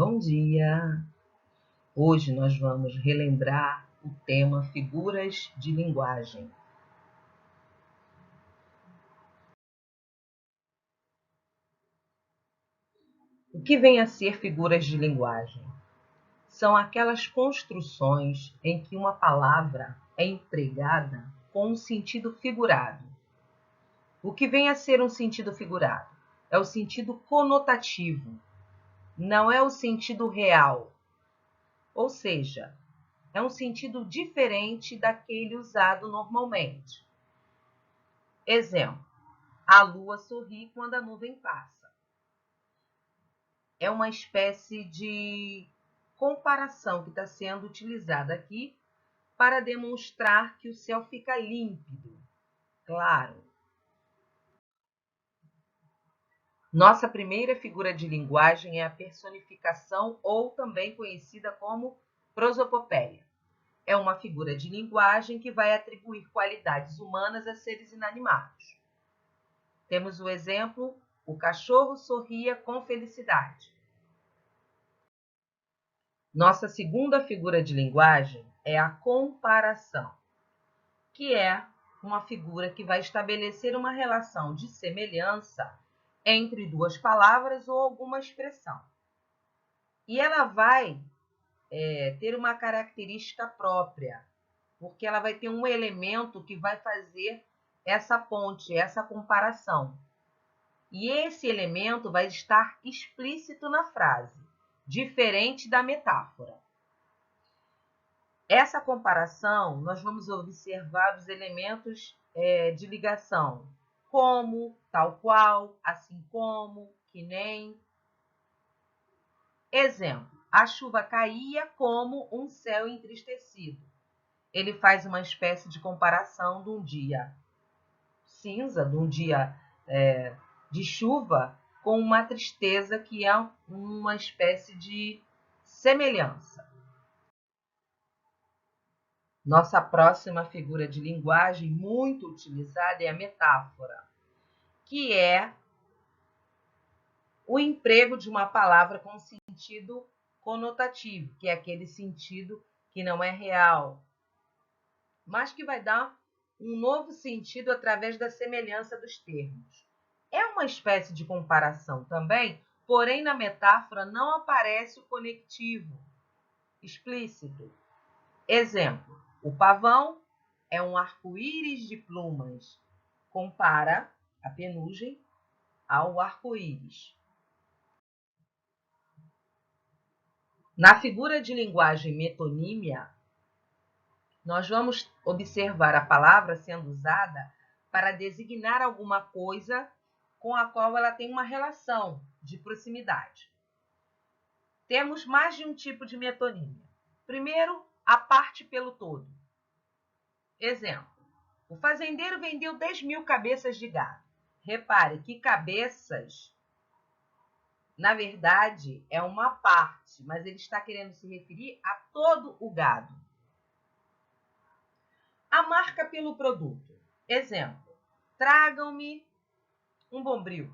Bom dia! Hoje nós vamos relembrar o tema figuras de linguagem. O que vem a ser figuras de linguagem? São aquelas construções em que uma palavra é empregada com um sentido figurado. O que vem a ser um sentido figurado? É o sentido conotativo, não é o sentido real. Ou seja, é um sentido diferente daquele usado normalmente. Exemplo, a lua sorri quando a nuvem passa. É uma espécie de comparação que está sendo utilizada aqui para demonstrar que o céu fica límpido, claro. Nossa primeira figura de linguagem é a personificação, ou também conhecida como prosopopeia. É uma figura de linguagem que vai atribuir qualidades humanas a seres inanimados. Temos o exemplo, o cachorro sorria com felicidade. Nossa segunda figura de linguagem é a comparação, que é uma figura que vai estabelecer uma relação de semelhança entre duas palavras ou alguma expressão. E ela vai ter uma característica própria, porque ela vai ter um elemento que vai fazer essa ponte, essa comparação. E esse elemento vai estar explícito na frase, diferente da metáfora. Essa comparação, nós vamos observar os elementos de ligação, como, tal qual, assim como, que nem. Exemplo, a chuva caía como um céu entristecido. Ele faz uma espécie de comparação de um dia cinza, de um dia de chuva, com uma tristeza que é uma espécie de semelhança. Nossa próxima figura de linguagem muito utilizada é a metáfora, que é o emprego de uma palavra com sentido conotativo, que é aquele sentido que não é real, mas que vai dar um novo sentido através da semelhança dos termos. É uma espécie de comparação também, porém na metáfora não aparece o conectivo explícito. Exemplo, o pavão é um arco-íris de plumas. Compara a penugem ao arco-íris. Na figura de linguagem metonímia, nós vamos observar a palavra sendo usada para designar alguma coisa com a qual ela tem uma relação de proximidade. Temos mais de um tipo de metonímia. Primeiro, a parte pelo todo. Exemplo, o fazendeiro vendeu 10.000 cabeças de gado. Repare que cabeças, na verdade, é uma parte, mas ele está querendo se referir a todo o gado. A marca pelo produto. Exemplo, tragam-me um bombril.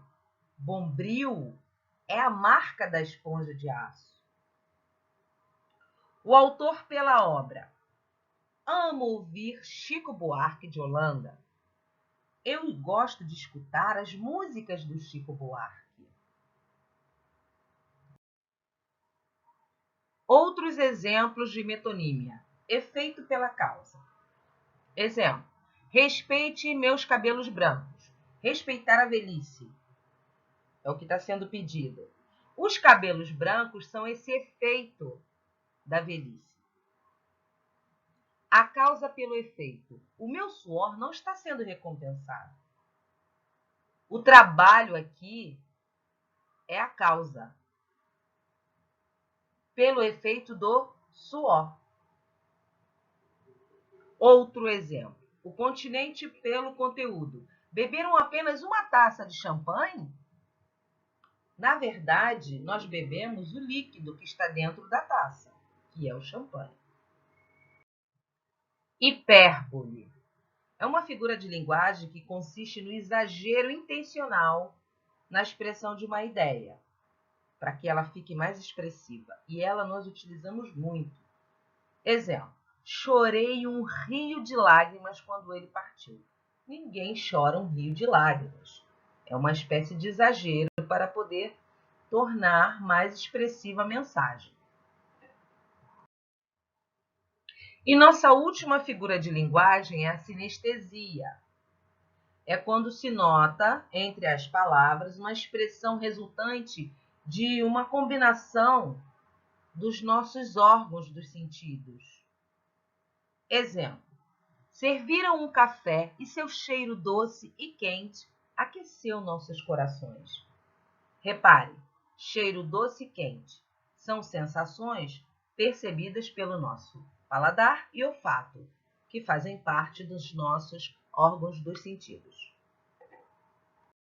Bombril é a marca da esponja de aço. O autor pela obra. Amo ouvir Chico Buarque de Holanda. Eu gosto de escutar as músicas do Chico Buarque. Outros exemplos de metonímia. Efeito pela causa. Exemplo, respeite meus cabelos brancos. Respeitar a velhice. É o que está sendo pedido. Os cabelos brancos são esse efeito da velhice. A causa pelo efeito. O meu suor não está sendo recompensado. O trabalho aqui é a causa. Pelo efeito do suor. Outro exemplo. O continente pelo conteúdo. Beberam apenas uma taça de champanhe? Na verdade, nós bebemos o líquido que está dentro da taça, que é o champanhe. Hipérbole. É uma figura de linguagem que consiste no exagero intencional na expressão de uma ideia, para que ela fique mais expressiva. E ela nós utilizamos muito. Exemplo: chorei um rio de lágrimas quando ele partiu. Ninguém chora um rio de lágrimas. É uma espécie de exagero para poder tornar mais expressiva a mensagem. E nossa última figura de linguagem é a sinestesia. É quando se nota, entre as palavras, uma expressão resultante de uma combinação dos nossos órgãos dos sentidos. Exemplo: serviram um café e seu cheiro doce e quente aqueceu nossos corações. Repare, cheiro doce e quente são sensações percebidas pelo nosso paladar e olfato, que fazem parte dos nossos órgãos dos sentidos.